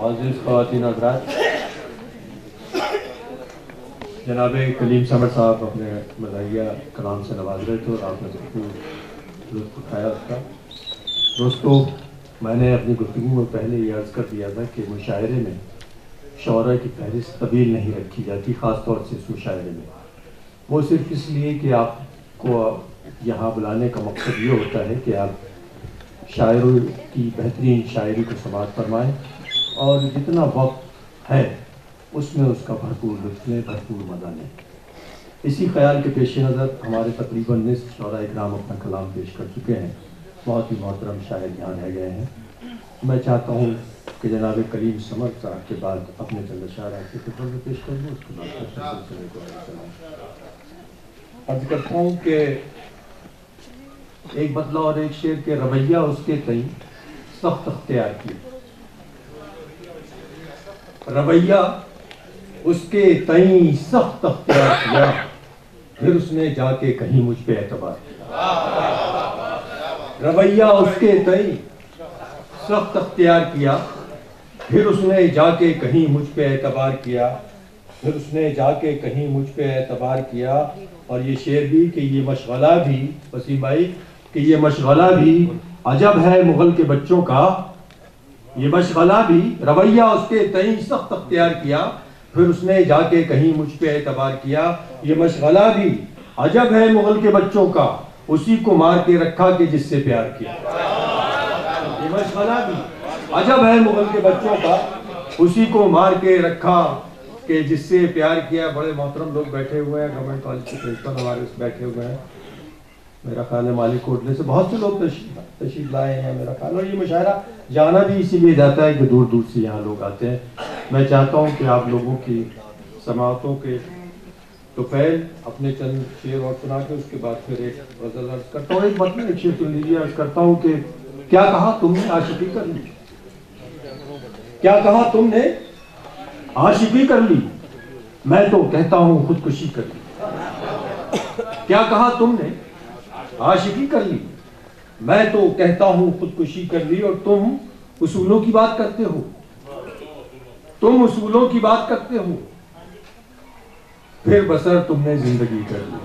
معزز خواتین حضرات، جناب کلیم سمر صاحب اپنے مداحیہ کلام سے نواز رہے تھے اور آپ نے ضرور لطف اٹھایا اس کا۔ دوستو، میں نے اپنی گفتگو میں پہلے یہ عرض کر دیا تھا کہ مشاعرے میں شعراء کی فہرست طویل نہیں رکھی جاتی، خاص طور سے اس مشاعرے میں۔ وہ صرف اس لیے کہ آپ کو یہاں بلانے کا مقصد یہ ہوتا ہے کہ آپ شاعروں کی بہترین شاعری کو سماعت فرمائیں اور جتنا وقت ہے اس میں اس کا بھرپور لطف لیں، بھرپور مزہ لیں۔ اسی خیال کے پیش نظر ہمارے تقریباً نصف شعراء اکرام اپنا کلام پیش کر چکے ہیں، بہت ہی محترم شاعر یہاں رہ گئے ہیں۔ میں چاہتا ہوں کہ جناب کلیم سمر صاحب کے بعد اپنے چند اشعار آپ کی خدمت میں پیش کر دوں، اس کے بعد سلسلے کو آگے چلائیں۔ عرض کرتا ہوں کہ ایک بدلہ اور ایک شعر کے رویہ اس کے تئیں سخت اختیار کیا، رویہ اس کے تئیں سخت اختیار کیا، پھر اس نے جا کے کہیں مجھ پہ اعتبار کیا۔ رویہ اس کے تئیں سخت اختیار کیا، پھر اس نے جا کے کہیں مجھ پہ اعتبار کیا، پھر اس نے جا کے کہیں مجھ پہ اعتبار کیا۔ اور یہ شعر بھی کہ یہ مشغلہ بھی، وسیم بھائی، کہ یہ مشغلہ بھی عجب ہے مغل کے بچوں کا، یہ مشغلہ بھی رویہ اس کے تئیں سخت اختیار کیا، پھر اس نے جا کے کہیں مجھ پہ اعتبار کیا۔ یہ مشغلہ بھی عجب ہے مغل کے بچوں کا، اسی کو مار کے رکھا کہ جس سے پیار کیا۔ یہ مشغلہ بھی عجب ہے مغل کے بچوں کا، اسی کو مار کے رکھا کہ جس سے پیار کیا۔ بڑے محترم لوگ بیٹھے ہوئے ہیں، گورنمنٹ کالج کے پرنسپل ہمارے اس بیٹھے ہوئے ہیں، میرا خیال ہے مالی کوٹلے سے بہت سے لوگ تشریف لائے ہیں میرا خیال، اور یہ مشاعرہ جانا بھی اسی لیے جاتا ہے کہ دور دور سے یہاں لوگ آتے ہیں۔ میں چاہتا ہوں کہ آپ لوگوں کی سماعتوں کے طفیل اپنے چند شعر اور سنا کے اس کے بعد پھر ایک غزل عرض کرتا ہوں، ایک مطلب ایک شعر سن لیجیے۔ عرض کرتا ہوں کہ کیا کہا تم نے عاشقی کر لی، کیا کہا تم نے عاشقی کر لی، میں تو کہتا ہوں خودکشی کر لی۔ کیا کہا تم نے عاشقی کر لی، میں تو کہتا ہوں خودکشی کر لی، اور تم اصولوں کی بات کرتے ہو، تم اصولوں کی بات کرتے ہو، پھر بسر تم نے زندگی کر لی۔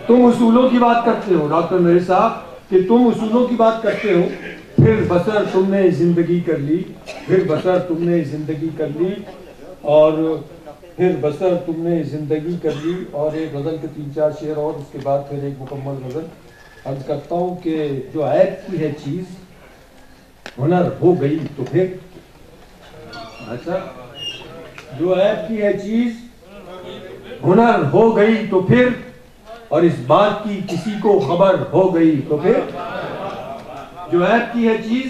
تم اصولوں کی بات کرتے ہو ڈاکٹر میرے صاحب، کہ تم اصولوں کی بات کرتے ہو، پھر بسر تم نے زندگی کر لی، پھر بسر تم نے زندگی کر لی، اور پھر بسر تم نے زندگی کر لی۔ اور ایک غزل کے 3-4 شعر اور اس کے بعد پھر ایک مکمل غزل عرض کرتا ہوں کہ جو عیب کی ہے چیز ہنر ہو گئی تو پھر، اچھا، جو عیب کی ہے چیز ہنر ہو گئی تو پھر، اور اس بات کی کسی کو خبر ہو گئی تو پھر، جو عیب کی ہے چیز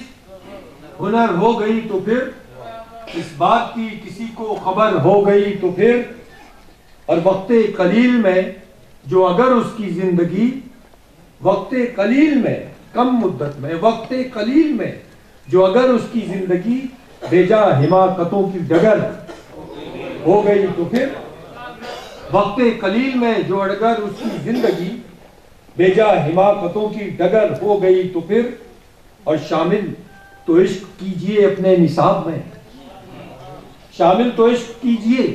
ہنر ہو گئی تو پھر، اس بات کی کسی کو خبر ہو گئی تو پھر، اور وقت قلیل میں جو اگر اس کی زندگی، وقت قلیل میں، کم مدت میں، وقت قلیل میں جو اگر اس کی زندگی بیجا حماقتوں کی ڈگر ہو گئی تو پھر، وقت قلیل میں جو اگر اس کی زندگی بیجا حماقتوں کی ڈگر ہو گئی تو پھر، اور شامل تو عشق کیجئے اپنے نصاب میں، شامل تو عشق کیجئے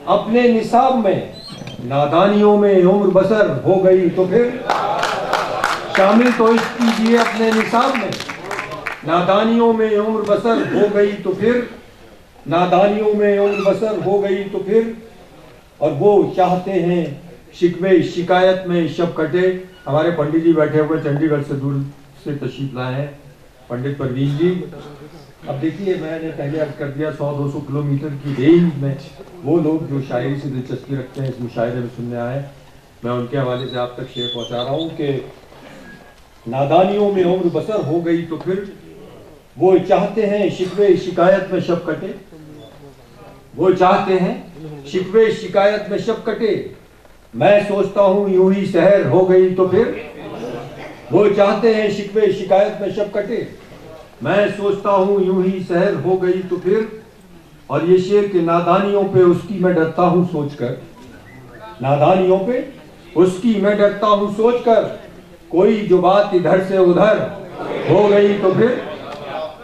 اپنے نصاب میں، نادانیوں میں عمر بسر ہو گئی تو پھر، شامل تو عشق کیجئے اپنے نصاب میں، نادانیوں میں عمر بسر ہو گئی تو پھر، نادانیوں میں عمر بسر ہو گئی تو پھر، اور وہ چاہتے ہیں شکوے شکایت میں شب کٹے۔ ہمارے پنڈت جی بیٹھے ہوئے چنڈی گڑھ سے دور سے تشریف لائے ہیں، پنڈت پروین جی۔ اب دیکھیے، میں نے پہلے عرض کر دیا 100-200 کلومیٹر کی رینج میں وہ لوگ جو شاعری سے دلچسپی رکھتے ہیں اس مشاعرے میں سننے آئے، میں ان کے حوالے سے آپ تک شعر پہنچا رہا ہوں کہ نادانیوں میں عمر بسر ہو گئی تو پھر، وہ چاہتے ہیں شکوے شکایت میں شب کٹے، وہ چاہتے ہیں شکوے شکایت میں شب کٹے، میں سوچتا ہوں یوں ہی سحر ہو گئی تو پھر، وہ چاہتے ہیں شکوے شکایت میں شب کٹے، میں سوچتا ہوں یوں ہی سحر ہو گئی تو پھر، اور یہ شعر کہ نادانیوں پہ اس کی میں ڈرتا ہوں سوچ کر، نادانیوں پہ اس کی میں ڈرتا ہوں سوچ کر، کوئی جو بات ادھر سے ادھر ہو گئی تو پھر،